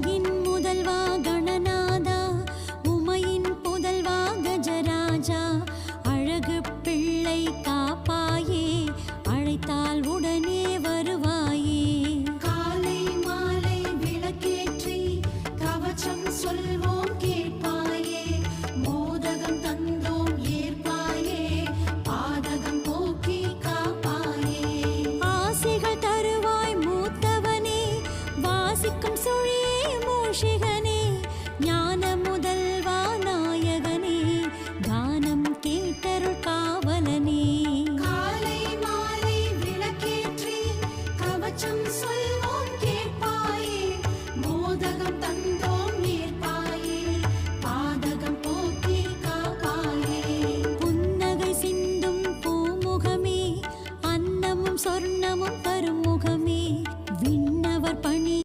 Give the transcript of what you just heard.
உலகின் முதல்வா கணநாதா உமையின் புதல்வா கஜராஜா அழகு பிள்ளை காப்பாயே அழைத்தால் உடனே வருவாயே காலை மாலை விளக்கேற்றி கவச்சம் சொல்வோம் கேட்பாயே மோதகம் தந்தோம் ஏற்பாயே பாதகம் போக்கி காப்பாயே ஆசைகள் தருவாய் மூத்தவனே வாசிக்கும் சுழியே மூஷிகனே